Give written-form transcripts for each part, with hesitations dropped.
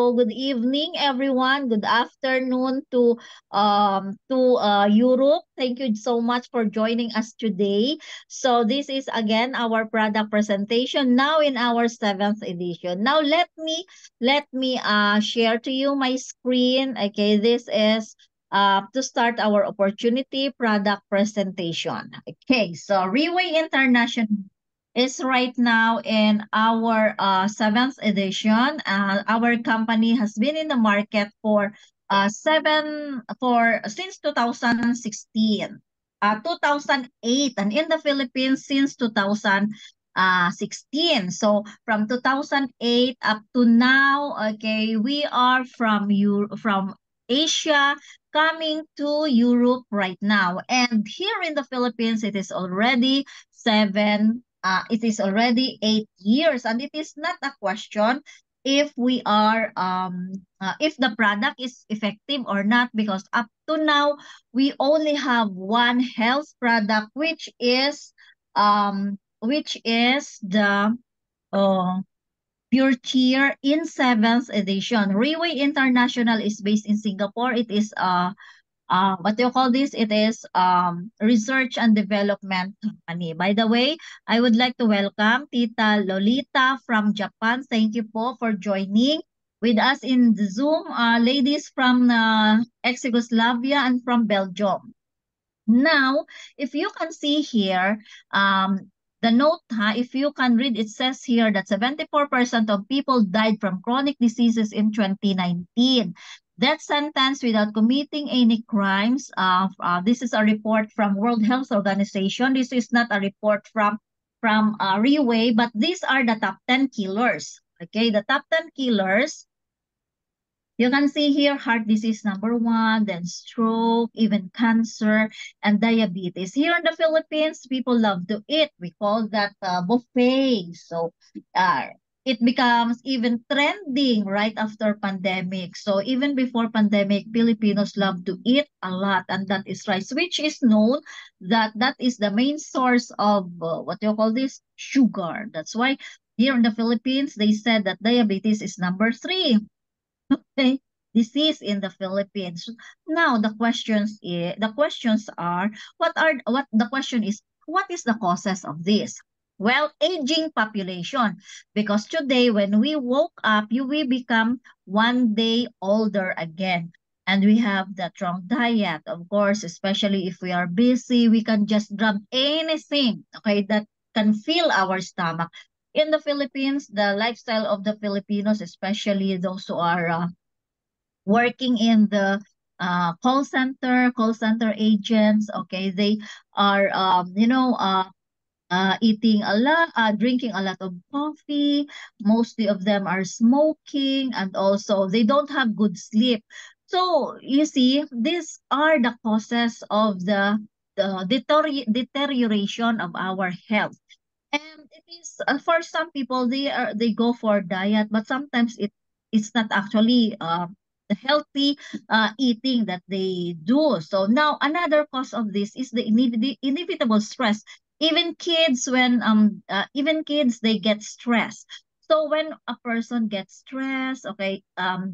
So good evening, everyone. Good afternoon to Europe. Thank you so much for joining us today. So this is again our product presentation now in our seventh edition. Now let me share to you my screen. Okay, this is to start our opportunity product presentation. Okay, so Reway International is right now in our seventh edition. Our company has been in the market for since 2016, 2008, and in the Philippines since 2016. So from 2008 up to now, okay, we are from Asia coming to Europe right now, and here in the Philippines, it is already 8 years, and it is not a question if if the product is effective or not, because up to now we only have one health product, which is the uh, Pure Cheer in seventh edition. Reway International is based in Singapore. It is what do you call this? It is research and development company. By the way, I would like to welcome Tita Lolita from Japan. Thank you po for joining with us in the Zoom. Ladies from ex-Yugoslavia and from Belgium. Now, if you can see here, the note, if you can read, it says here that 74% of people died from chronic diseases in 2019. Death sentence without committing any crimes. This is a report from World Health Organization. This is not a report from Reway, but these are the top 10 killers. Okay, the top 10 killers. You can see here heart disease number 1, then stroke, even cancer, and diabetes. Here in the Philippines, people love to eat. We call that buffet. So it becomes even trending right after pandemic. So even before pandemic, Filipinos love to eat a lot, and that is rice, which is known that is the main source of what do you call this? Sugar. That's why here in the Philippines, they said that diabetes is number 3. Okay, disease in the Philippines. Now the questions are what the question is, what is the causes of this? Well, aging population, because today when we woke up, we become one day older again. And we have the wrong diet, of course, especially if we are busy, we can just grab anything, okay, that can fill our stomach. In the Philippines, the lifestyle of the Filipinos, especially those who are working in the call center agents, okay, they are, eating a lot, drinking a lot of coffee. Mostly of them are smoking, and also they don't have good sleep. So you see, these are the causes of the deterioration of our health. And it is for some people they go for diet, but sometimes it's not actually the healthy eating that they do. So now another cause of this is the inevitable stress. Even kids, they get stressed. So when a person gets stressed, okay,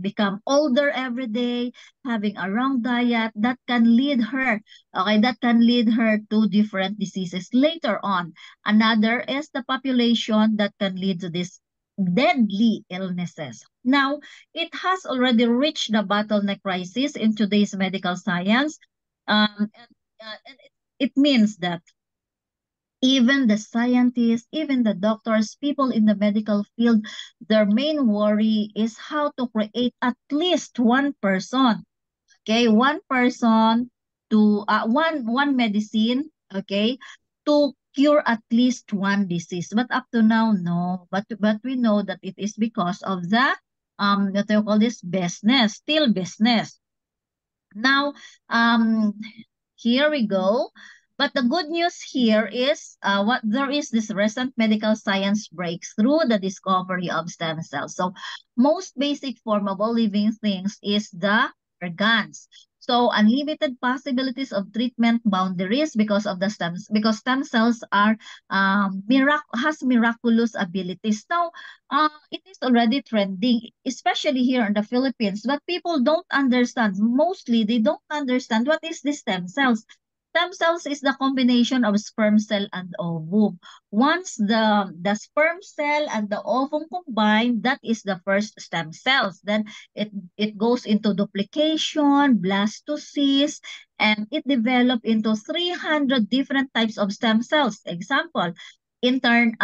become older every day, having a wrong diet, that can lead her to different diseases later on. Another is the population that can lead to these deadly illnesses. Now, it has already reached the bottleneck crisis in today's medical science. And it means that even the scientists, even the doctors, people in the medical field, their main worry is how to create at least one person, okay, one person to one medicine, okay, to cure at least one disease. But up to now, no. But we know that it is because of the what do you call this, business, still business. Now, here we go. But the good news here is what there is this recent medical science breakthrough, the discovery of stem cells. So most basic form of all living things is the organs. So unlimited possibilities of treatment boundaries because of the stems, because stem cells are has miraculous abilities. Now, it is already trending, especially here in the Philippines, but people don't understand. Mostly, they don't understand what is the stem cells. Stem cells is the combination of sperm cell and ovum. Once the sperm cell and the ovum combine, that is the first stem cells. Then it goes into duplication, blastocyst, and it develop into 300 different types of stem cells. Example, intern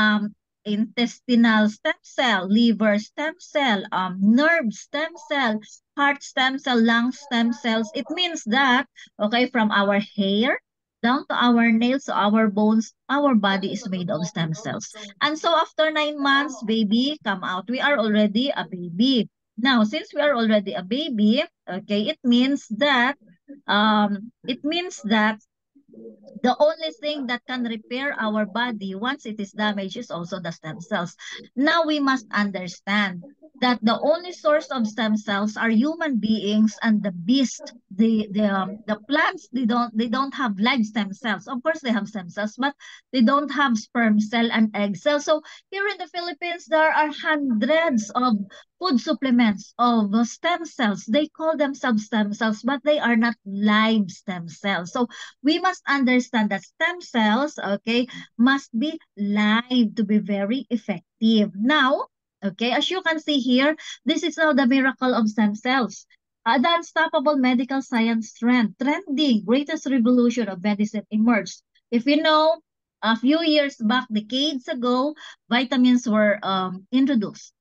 intestinal stem cell, liver stem cell, nerve stem cell, heart stem cell, lung stem cells. It means that, okay, from our hair down to our nails to our bones, our body is made of stem cells. And so after 9 months, baby come out. We are already a baby. Now, since we are already a baby, okay, it means that the only thing that can repair our body once it is damaged is also the stem cells. Now we must understand that the only source of stem cells are human beings and the beast. The plants, they don't have live stem cells. Of course they have stem cells, but they don't have sperm cell and egg cells. So here in the Philippines there are hundreds of food supplements of stem cells. They call themselves stem cells, but they are not live stem cells. So we must understand that stem cells, okay, must be live to be very effective. Now, okay, as you can see here, this is now the miracle of stem cells. The unstoppable medical science trending, greatest revolution of medicine emerged. If you know, a few years back, decades ago, vitamins were introduced.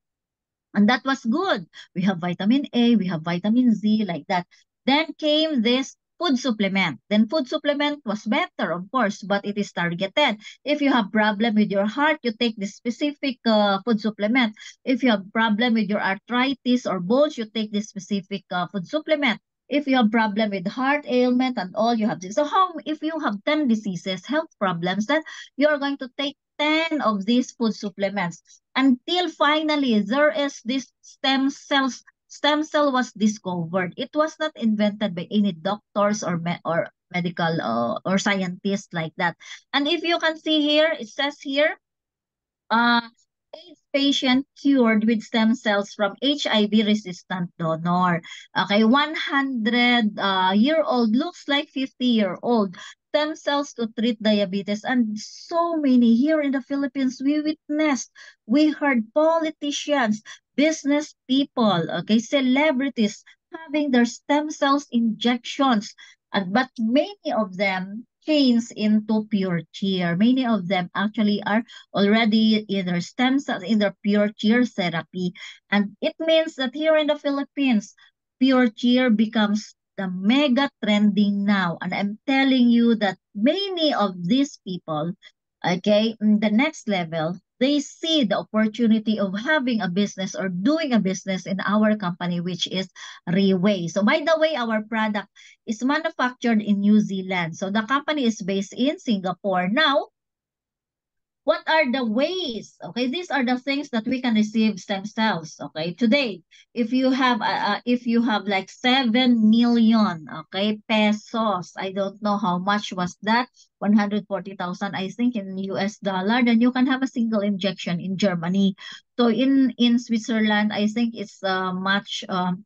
And that was good. We have vitamin A, we have vitamin Z, like that. Then came this food supplement. Then food supplement was better, of course, but it is targeted. If you have problem with your heart, you take this specific food supplement. If you have problem with your arthritis or bones, you take this specific food supplement. If you have problem with heart ailment and all, you have this. So how, if you have 10 diseases, health problems, then you are going to take 10 of these food supplements until finally there is this stem cell was discovered. It was not invented by any doctors or medical or scientists like that. And if you can see here, it says here, uh, AIDS patient cured with stem cells from HIV-resistant donor. Okay, 100-year-old looks like 50-year-old. Stem cells to treat diabetes, and so many here in the Philippines. We witnessed, we heard politicians, business people, okay, celebrities having their stem cells injections, and but many of them change into pure cheer. Many of them actually are already in their stem cells, in their pure cheer therapy. And it means that here in the Philippines, pure cheer becomes the mega trending now. And I'm telling you that many of these people, okay, in the next level, they see the opportunity of having a business or doing a business in our company, which is Reway. So by the way, our product is manufactured in New Zealand. So the company is based in Singapore. Now, what are the ways? Okay, these are the things that we can receive stem cells. Okay, today, if you have like 7 million, okay, pesos, I don't know how much was that, 140,000, I think, in US dollar, then you can have a single injection in Germany. So in Switzerland, I think it's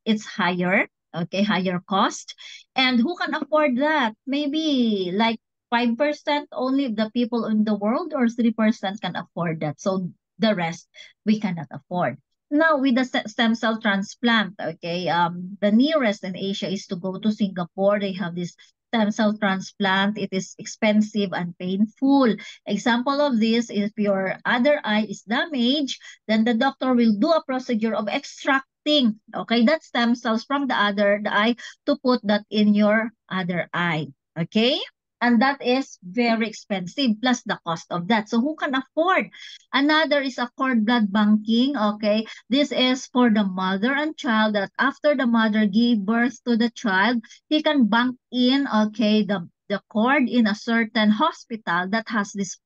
it's higher. Okay, higher cost. And who can afford that? Maybe like 5% only of the people in the world, or 3% can afford that. So the rest we cannot afford. Now with the stem cell transplant, okay, the nearest in Asia is to go to Singapore. They have this stem cell transplant. It is expensive and painful. Example of this, if your other eye is damaged, then the doctor will do a procedure of extracting, okay, that stem cells from the eye to put that in your other eye. Okay? And that is very expensive, plus the cost of that. So who can afford? Another is a cord blood banking. Okay, this is for the mother and child, that after the mother gave birth to the child, he can bank in, okay, the cord in a certain hospital that has this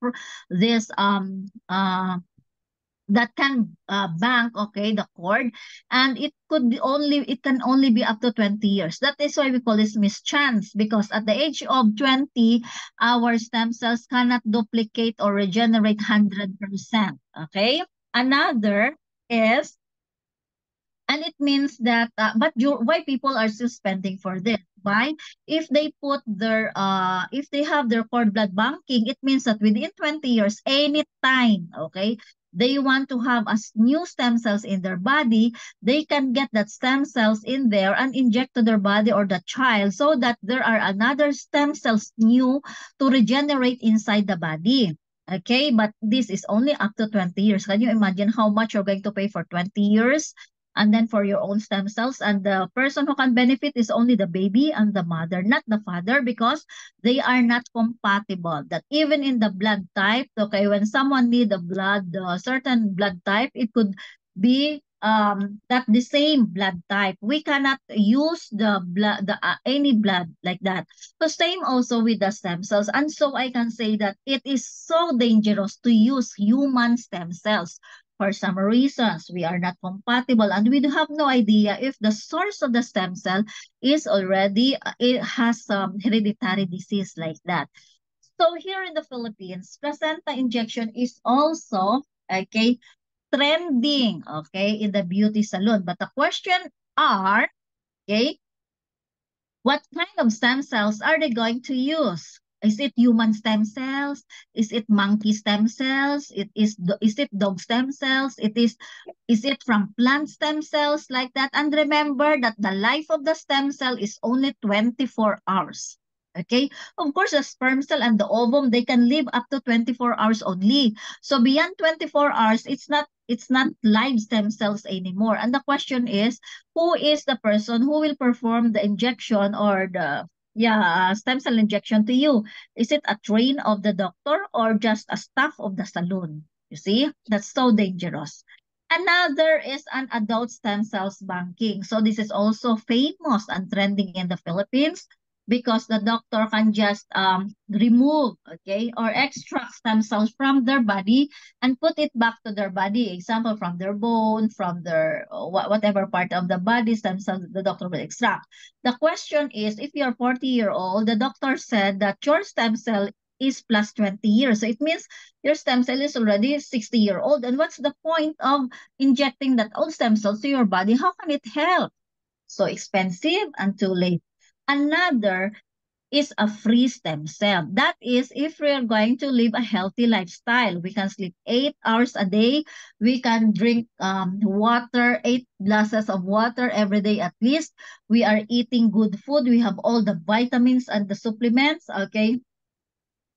that can bank, okay, the cord, and it can only be up to 20 years. That is why we call this mischance, because at the age of 20, our stem cells cannot duplicate or regenerate 100%. Okay. Another is, and it means that, why people are still spending for this? Why? If they put their, if they have their cord blood banking, it means that within 20 years, anytime, okay, they want to have new stem cells in their body, they can get that stem cells in there and inject to their body or the child, so that there are another stem cells new to regenerate inside the body. Okay, but this is only up to 20 years. Can you imagine how much you're going to pay for 20 years? And then for your own stem cells, and the person who can benefit is only the baby and the mother, not the father, because they are not compatible. That even in the blood type, okay, when someone need a blood, certain blood type, it could be that the same blood type, we cannot use the blood, the any blood like that. So same also with the stem cells. And so I can say that it is so dangerous to use human stem cells. For some reasons, we are not compatible, and we do have no idea if the source of the stem cell is already, it has some hereditary disease like that. So here in the Philippines, placenta injection is also, okay, trending, okay, in the beauty salon. But the question are, okay, what kind of stem cells are they going to use? Is it human stem cells? Is it monkey stem cells? Is it dog stem cells? Is it from plant stem cells like that? And remember that the life of the stem cell is only 24 hours. Okay? Of course, the sperm cell and the ovum, they can live up to 24 hours only. So beyond 24 hours, it's not live stem cells anymore. And the question is, who is the person who will perform the injection or the stem cell injection to you? Is it a train of the doctor or just a staff of the salon? You see, that's so dangerous. Another is an adult stem cells banking. So this is also famous and trending in the Philippines, because the doctor can just remove, okay, or extract stem cells from their body and put it back to their body. Example, from their bone, from their whatever part of the body stem cells the doctor will extract. The question is, if you're 40-year-old, the doctor said that your stem cell is plus 20 years. So it means your stem cell is already 60-year-old. And what's the point of injecting that old stem cells to your body? How can it help? So expensive and too late. Another is a free stem cell. That is, if we are going to live a healthy lifestyle, we can sleep 8 hours a day. We can drink water, 8 glasses of water every day at least. We are eating good food. We have all the vitamins and the supplements, okay?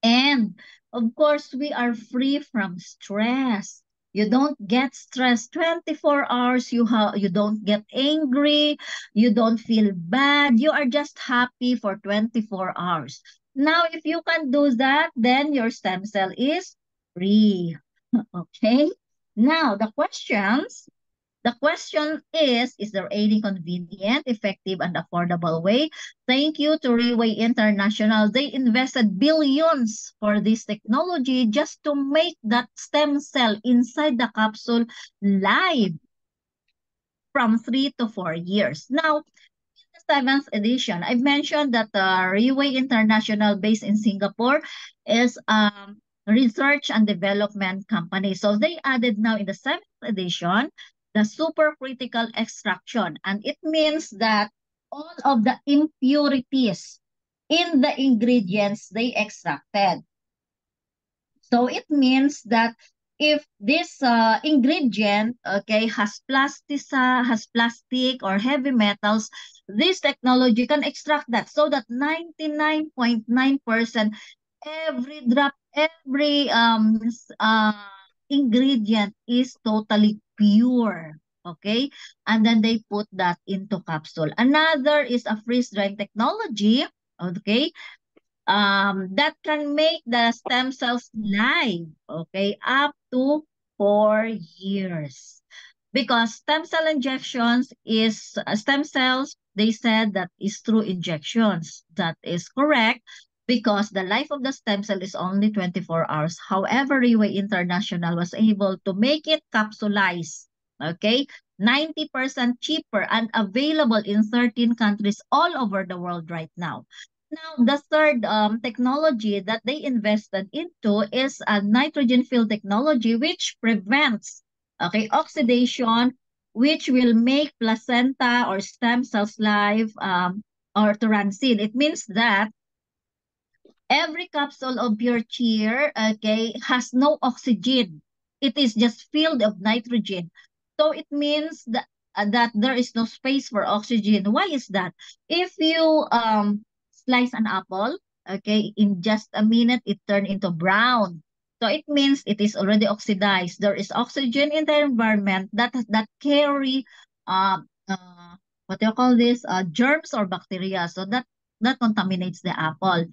And of course, we are free from stress. You don't get stressed 24 hours. You don't get angry. You don't feel bad. You are just happy for 24 hours. Now, if you can do that, then your stem cell is free. Okay? Now, the question is there any convenient, effective, and affordable way? Thank you to Railway International. They invested billions for this technology just to make that stem cell inside the capsule live from 3 to 4 years. Now, in the seventh edition, I've mentioned that Railway International, based in Singapore, is research and development company. So they added now in the seventh edition the supercritical extraction, and it means that all of the impurities in the ingredients they extracted. So it means that if this ingredient, okay, has plastic or heavy metals, this technology can extract that, so that 99.9% every drop, every ingredient is totally pure. Okay, and then they put that into capsule. Another is a freeze drying technology. Okay, that can make the stem cells live, okay, up to 4 years. Because stem cell injections is stem cells, they said that is through injections. That is correct. because the life of the stem cell is only 24 hours. However, Riway International was able to make it capsulized, okay, 90% cheaper and available in 13 countries all over the world right now. Now, the third technology that they invested into is a nitrogen field technology, which prevents, okay, oxidation, which will make placenta or stem cells live or to rancid. It means that every capsule of pure cheer, okay, has no oxygen. It is just filled of nitrogen. So it means that there is no space for oxygen. Why is that? If you slice an apple, okay, in just a minute, it turned into brown. So it means it is already oxidized. There is oxygen in the environment that carry what do you call this? Germs or bacteria. So that contaminates the apple.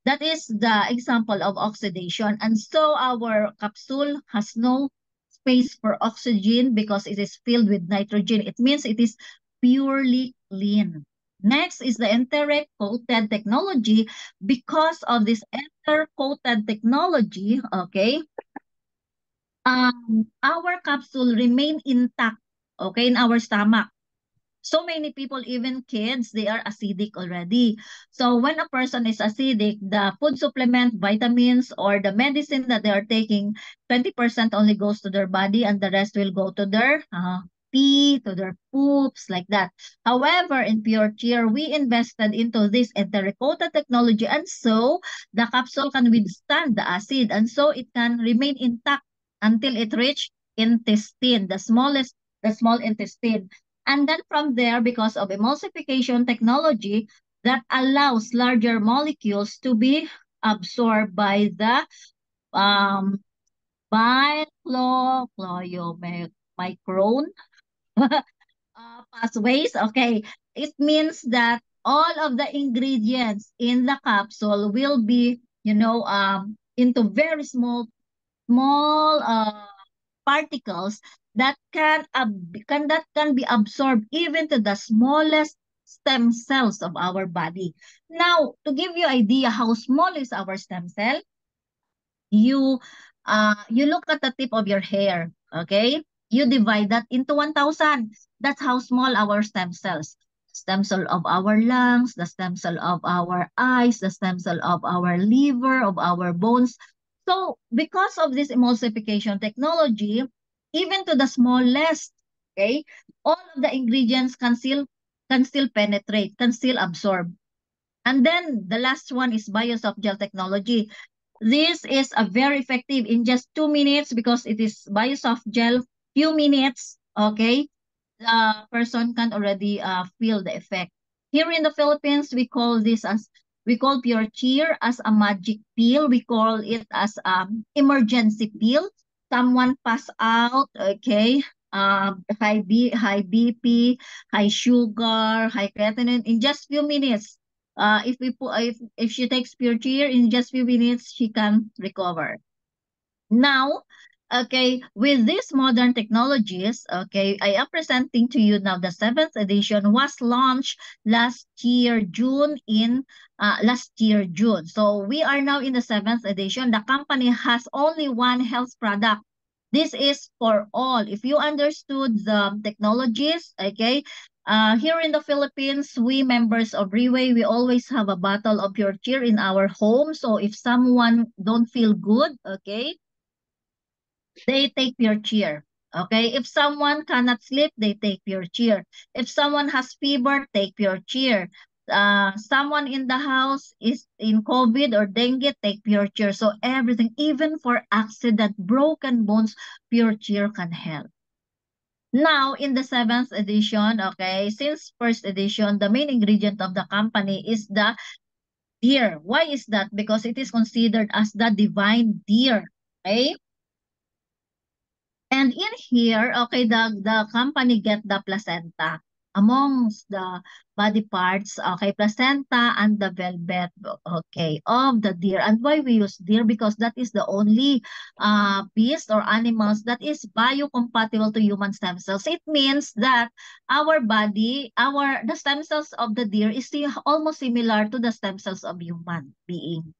That is the example of oxidation. And so our capsule has no space for oxygen because it is filled with nitrogen. It means it is purely clean. Next is the enteric-coated technology. Because of this enteric-coated technology, okay, our capsule remain intact, okay, in our stomach. So many people, even kids, they are acidic already. So when a person is acidic, the food supplement, vitamins, or the medicine that they are taking, 20% only goes to their body and the rest will go to their pee, to their poops, like that. However, in Pure Cheer, we invested into this enteric-coated technology, and so the capsule can withstand the acid, and so it can remain intact until it reach intestine, the small intestine. And then from there, because of emulsification technology that allows larger molecules to be absorbed by the um, chloyomicron pathways. Okay, it means that all of the ingredients in the capsule will be, into very small particles that can be absorbed even to the smallest stem cells of our body. Now, to give you idea how small is our stem cell, you look at the tip of your hair, okay? You divide that into 1,000. That's how small our stem cells. Stem cell of our lungs, the stem cell of our eyes, the stem cell of our liver, of our bones. So because of this emulsification technology, even to the smallest, okay, all of the ingredients can still penetrate, can still absorb. And then the last one is biosoft gel technology. This is a very effective in just 2 minutes because it is biosoft gel. Few minutes, okay, the person can already feel the effect. Here in the Philippines, we call Pure Cheer as a magic pill. We call it as emergency pill. Someone pass out, okay, high BP, high sugar, high creatinine in just few minutes. If she takes Pure Cheer in just few minutes, she can recover. Now, okay, with these modern technologies, okay, I am presenting to you now the seventh edition was launched last year June. So we are now in the seventh edition. The company has only one health product. This is for all. If you understood the technologies, okay, here in the Philippines, we members of Reway, we always have a bottle of Pure Cheer in our home. So if someone don't feel good, okay, they take Pure Cheer. Okay, if someone cannot sleep, they take Pure Cheer. If someone has fever, take Pure Cheer. Someone in the house is in COVID or dengue, take Pure Cheer. So everything, even for accident, broken bones, Pure Cheer can help. Now, in the seventh edition, okay, since first edition, the main ingredient of the company is the deer. Why is that? Because it is considered as the divine deer. Okay? And in here, okay, the company get the placenta. amongst the body parts, okay, placenta and the velvet, okay, of the deer. And why we use deer? Because that is the only beast or animals that is biocompatible to human stem cells. It means that our body, the stem cells of the deer is still almost similar to the stem cells of human being.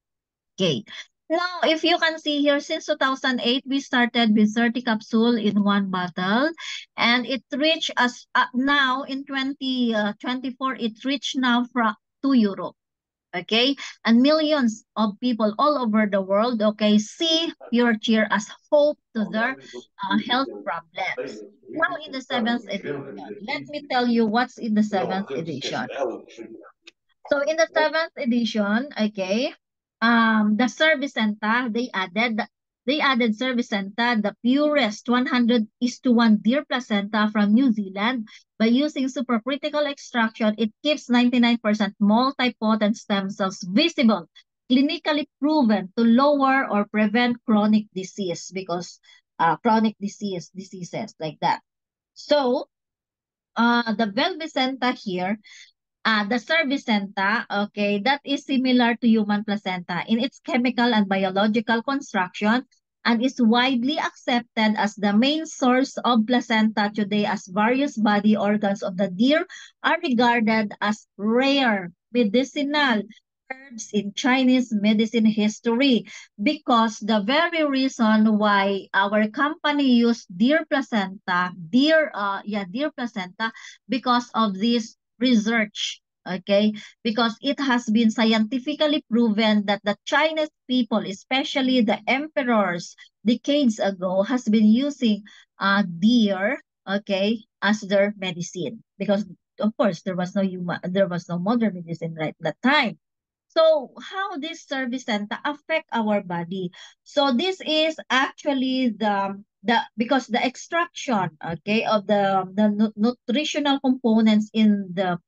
Okay. Now, if you can see here, since 2008, we started with 30 capsule in one bottle, and it reached us now in 2024, it reached now to Europe. Okay, and millions of people all over the world, okay, see Pure Cheer as hope to their health problems. Now, in the seventh edition, let me tell you what's in the seventh edition. So in the seventh edition, okay, the Cervicenta, they added Cervicenta, the purest 100:1 deer placenta from New Zealand. By using supercritical extraction, it keeps 99% multipotent stem cells visible, clinically proven to lower or prevent chronic disease, because chronic diseases like that. So the Velvicenta here, the cervicenta, okay, that is similar to human placenta in its chemical and biological construction, and is widely accepted as the main source of placenta today, as various body organs of the deer are regarded as rare medicinal herbs in Chinese medicine history, because the very reason why our company used deer placenta, because of this research, okay, because it has been scientifically proven that the Chinese people, especially the emperors decades ago, has been using deer, okay, as their medicine, because of course there was no modern medicine right that time. So how this service center affect our body? So this is actually the because the extraction, okay, of the nutritional components in the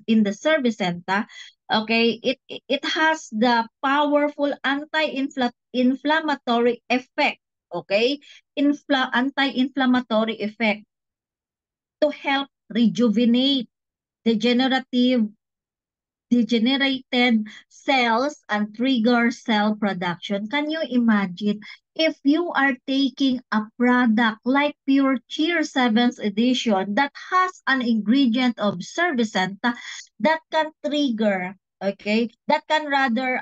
in the service center, okay, it has the powerful anti-inflammatory effect, okay, anti-inflammatory effect to help rejuvenate degenerative degenerated cells and trigger cell production. Can you imagine if you are taking a product like Pure Cheer 7th edition that has an ingredient of cervicenta that can trigger, okay, that can rather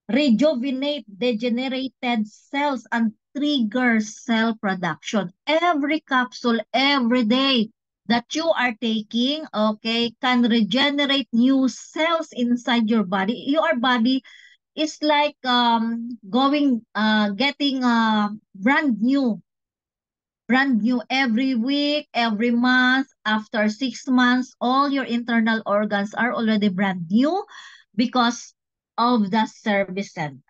rejuvenate degenerated cells and trigger cell production. Every capsule, every day that you are taking, okay, can regenerate new cells inside your body. Your body is like getting brand new every week, every month. After 6 months, all your internal organs are already brand new because of the service center.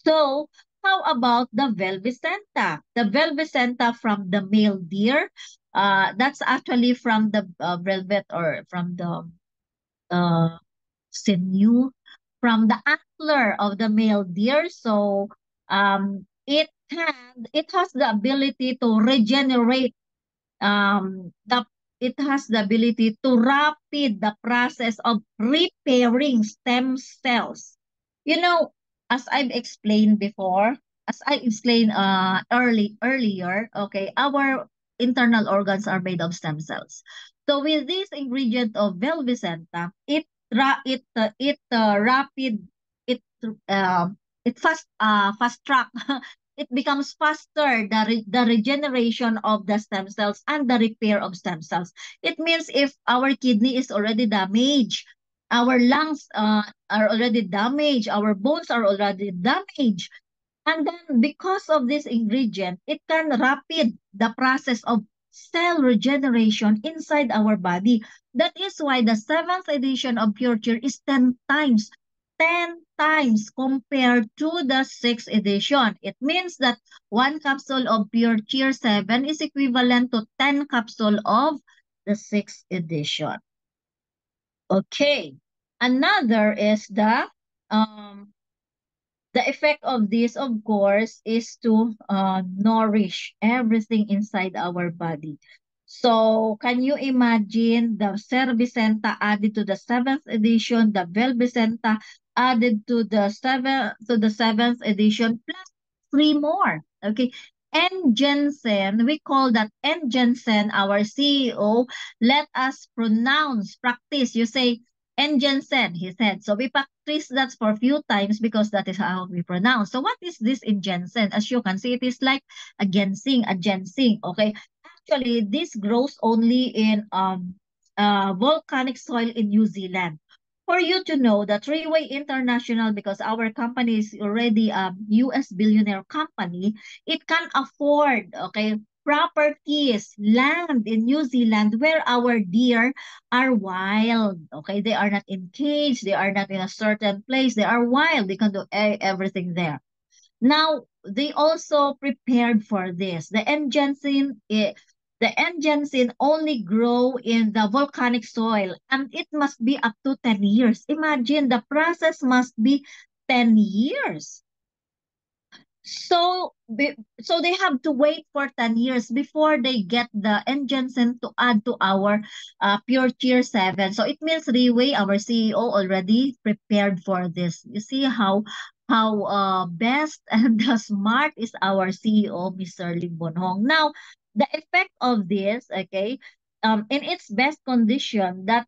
So, how about the Velvicenta? The Velvicenta from the male deer, that's actually from the velvet, or from the sinew, from the antler of the male deer. So, it has the ability to regenerate, the it has the ability to rapid the process of repairing stem cells. You know, as I've explained before, as I explained earlier, okay, our internal organs are made of stem cells. So with this ingredient of Velvicenta, rapid it fast track it becomes faster, the regeneration of the stem cells and the repair of stem cells. It means if our kidney is already damaged, our lungs are already damaged, our bones are already damaged, and then because of this ingredient, it can rapid the process of cell regeneration inside our body. That is why the seventh edition of Pure Cheer is 10 times compared to the sixth edition. It means that one capsule of Pure Cheer 7 is equivalent to 10 capsule of the sixth edition. Okay. Another is the effect of this, of course, is to nourish everything inside our body. So can you imagine the Cervicenta added to the seventh edition, the Velvicenta added to the seventh edition, plus three more. Okay. And Jensen, we call that N Jensen, our CEO, let us practice. You say N Jensen, he said. So we practice that for a few times because that is how we pronounce. So what is this in Jensen? As you can see, it is like a ginseng. Okay. Actually, this grows only in volcanic soil in New Zealand. For you to know that Treeway International, because our company is already a US billionaire company, it can afford, okay, properties, land in New Zealand where our deer are wild. Okay, they are not in cage, they are not in a certain place, they are wild. They can do everything there. Now, they also prepared for this. The engensin only grow in the volcanic soil and it must be up to 10 years. Imagine the process must be 10 years. So they have to wait for 10 years before they get the engensin to add to our Pure Tier 7. So it means Riway, our CEO, already prepared for this. You see how best and smart is our CEO, Mr. Lim Bonhong. Now, the effect of this, okay, in its best condition, that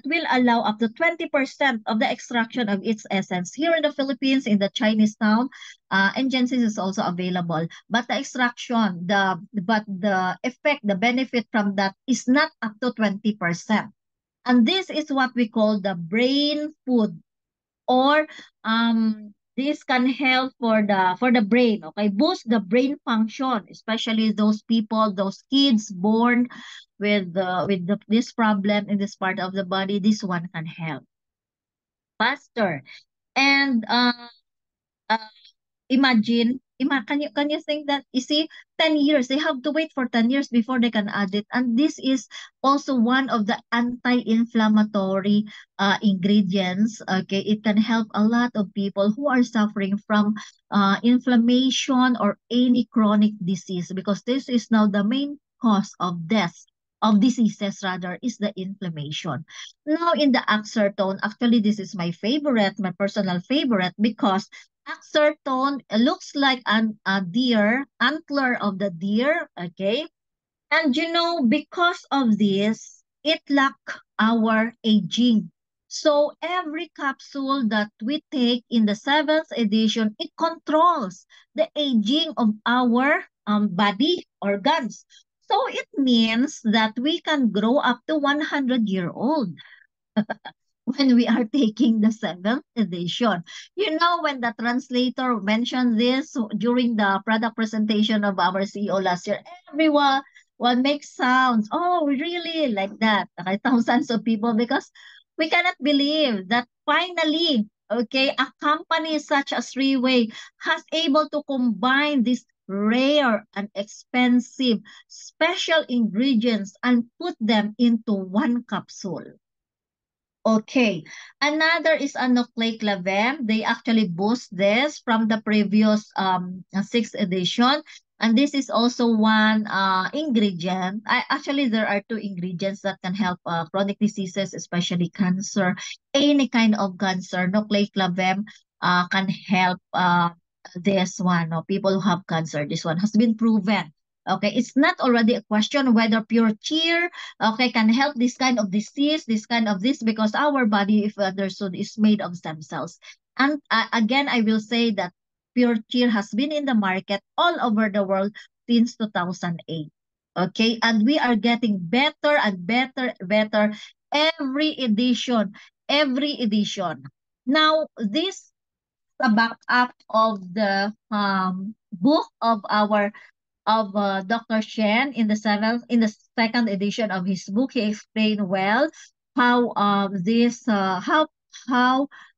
will allow up to 20% of the extraction of its essence. Here in the Philippines, in the Chinese town, and Genesis is also available. But the extraction, the effect, the benefit from that is not up to 20%. And this is what we call the brain food, or this can help for the brain, okay, boost the brain function, especially those people, those kids born this problem in this part of the body. This one can help faster. And uh, can you think that, you see, 10 years, they have to wait for 10 years before they can add it. And this is also one of the anti-inflammatory ingredients. Okay, it can help a lot of people who are suffering from inflammation or any chronic disease, because this is now the main cause of death, of diseases rather, is the inflammation. Now in the Axertone, actually this is my favorite, my personal favorite, because Axertone looks like a deer, antler of the deer, okay? And because of this, it lack our aging. So every capsule that we take in the seventh edition, it controls the aging of our body organs. So it means that we can grow up to 100-year-old when we are taking the seventh edition. When the translator mentioned this during the product presentation of our CEO last year, everyone makes sounds. Oh, really? Like that. Okay, thousands of people, because we cannot believe that finally, okay, a company such as Freeway has able to combine these rare and expensive special ingredients and put them into one capsule. Okay. Another is Anoclaclavem. They actually boost this from the previous sixth edition. And this is also one ingredient. Actually, there are two ingredients that can help chronic diseases, especially cancer. Any kind of cancer, Noclaclavem can help this one. No? People who have cancer, this one has been proven. Okay, it's not already a question whether pure cheer, okay, can help this kind of disease, this kind of this, because our body, if understood, is made of stem cells. And again, I will say that Pure Cheer has been in the market all over the world since 2008. Okay, and we are getting better and better every edition, every edition. Now, this is a backup of the book of Dr. Shen in the second edition of his book. He explained well how this how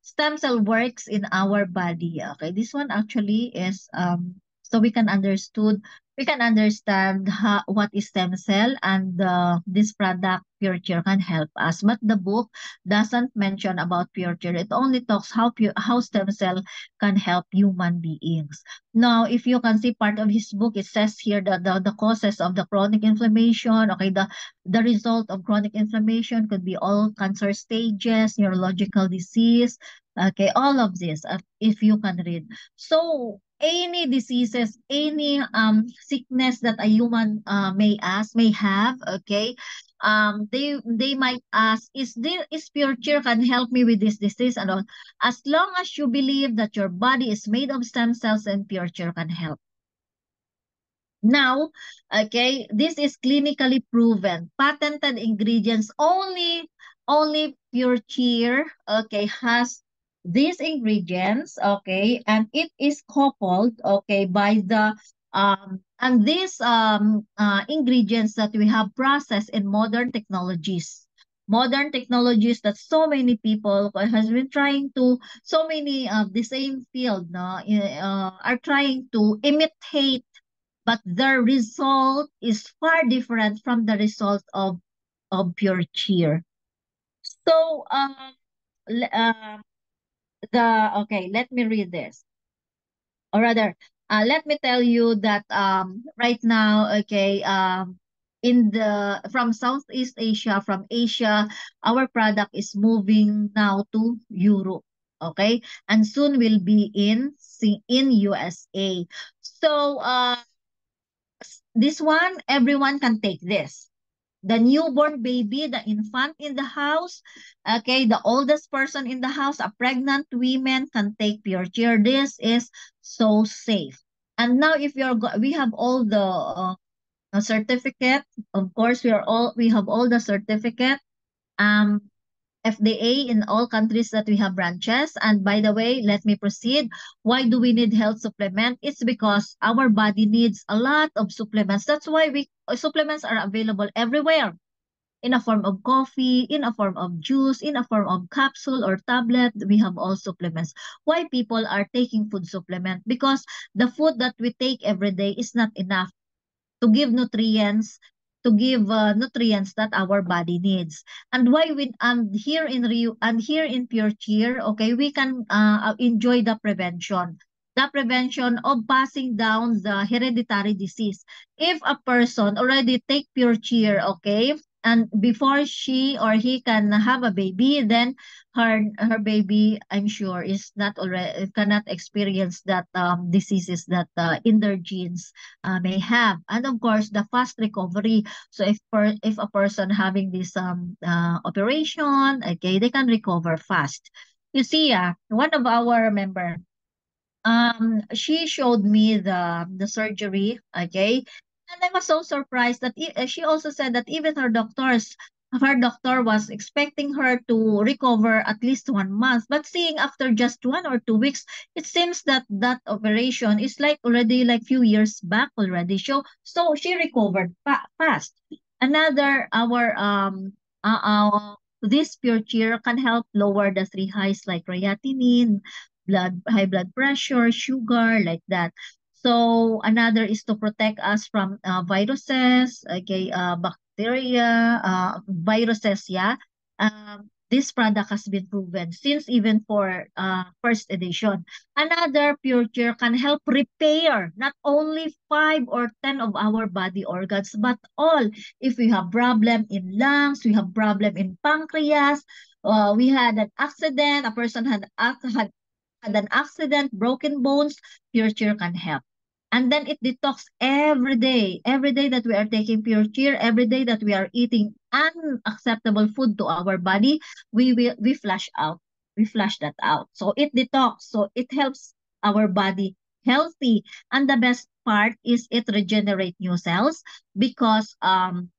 stem cell works in our body. Okay, this one actually is so we can understood we can understand what is stem cell, and this product PureCure can help us. But the book doesn't mention about PureCure. It only talks how stem cell can help human beings. Now, if you can see part of his book, it says here that the causes of the chronic inflammation. Okay, the result of chronic inflammation could be all cancer stages, neurological disease. Okay, all of this, if you can read. So any diseases, any sickness that a human may have, okay, they might ask, is PureCure can help me with this disease and all. As long as you believe that your body is made of stem cells, and PureCure can help. Now, okay, this is clinically proven, patented ingredients. Only PureCure, okay, has these ingredients, okay, and it is coupled, okay, by the and these ingredients that we have processed in modern technologies. Modern technologies that so many people has been trying to, so many of the same field, no, are trying to imitate, but the result is far different from the result of PureChere. So le- uh, okay, let me read this, or rather, let me tell you that right now, okay, in the from Southeast Asia, from Asia, our product is moving now to Europe, okay, and soon will be in USA. So this one, everyone can take this. The newborn baby, the infant in the house, okay, the oldest person in the house, a pregnant women can take PureChere. This is so safe. And now, if we have all the certificate. Of course, we have all the certificate. Um, FDA in all countries that we have branches. And by the way, let me proceed. Why do we need health supplement? It's because our body needs a lot of supplements. That's why supplements are available everywhere, in a form of coffee, in a form of juice, in a form of capsule or tablet. We have all supplements. Why people are taking food supplement? Because the food that we take every day is not enough to give nutrients that our body needs. And why we here in Rio and here in PureChere, okay, we can enjoy the prevention of passing down the hereditary disease. If a person already take PureChere, okay, and before she or he can have a baby, then her baby, I'm sure, is not already cannot experience that diseases that in their genes may have. And of course, the fast recovery. So if a person having this operation, okay, they can recover fast. You see, one of our member, she showed me the surgery, okay, and I was so surprised that she also said that even her doctor was expecting her to recover at least 1 month, but seeing after just 1 or 2 weeks, it seems that that operation is like already like few years back already. So she recovered fast. Another our this PureChere can help lower the three highs like creatinine, high blood pressure, sugar, like that. So another is to protect us from viruses, okay, bacteria, viruses, yeah. This product has been proven since even for first edition. Another PureCure can help repair not only 5 or 10 of our body organs, but all. If we have problem in lungs, we have problem in pancreas, we had an accident, a person had an accident, broken bones, PureChere can help. And then it detox every day that we are taking PureChere, every day that we are eating unacceptable food to our body, we flush out. We flush that out. So it detox. So it helps our body healthy. And the best part is it regenerate new cells because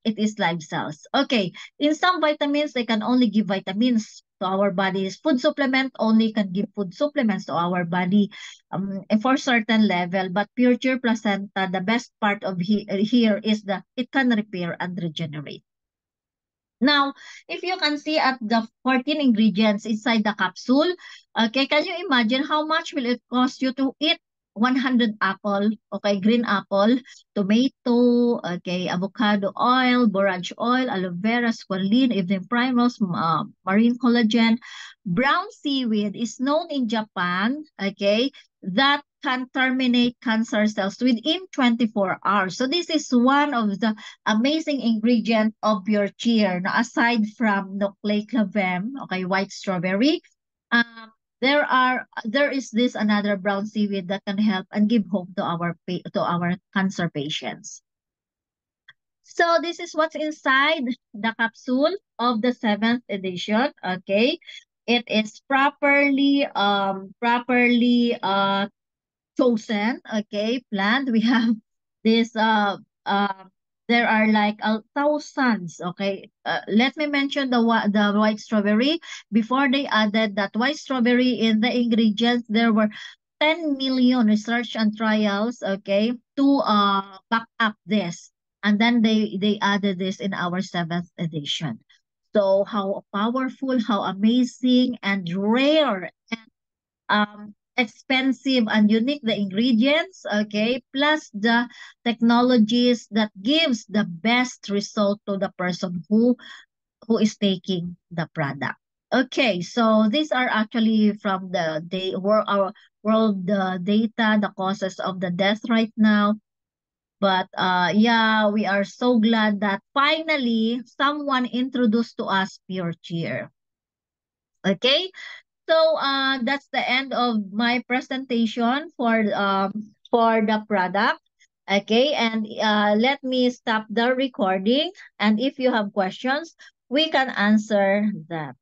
it is live cells. Okay, in some vitamins, they can only give vitamins to our bodies. Food supplement only can give food supplements to our body for certain level. But PureChere placenta, the best part of here is that it can repair and regenerate. Now, if you can see at the 14 ingredients inside the capsule, okay, can you imagine how much will it cost you to eat 100 apple, okay, green apple, tomato, okay, avocado oil, borage oil, aloe vera, squalene, evening primrose, marine collagen. Brown seaweed is known in Japan, okay, that can terminate cancer cells within 24 hours. So this is one of the amazing ingredient of your cheer. Now, aside from nucleic acid, okay, white strawberry, um, there is this another brown seaweed that can help and give hope to our cancer patients. So this is what's inside the capsule of the 7th edition. Okay, it is properly chosen, okay, planned. We have this there are like thousands, okay. Let me mention the white strawberry. Before they added that white strawberry in the ingredients, there were 10 million research and trials, okay, to back up this. And then they added this in our 7th edition. So how powerful, how amazing and rare, expensive and unique the ingredients, okay, plus the technologies that gives the best result to the person who is taking the product. Okay, so these are actually from the our world data, the causes of the death right now. But yeah, we are so glad that finally someone introduced to us Pure Cheer. Okay, so that's the end of my presentation for the product. Okay, and let me stop the recording. And if you have questions, we can answer that.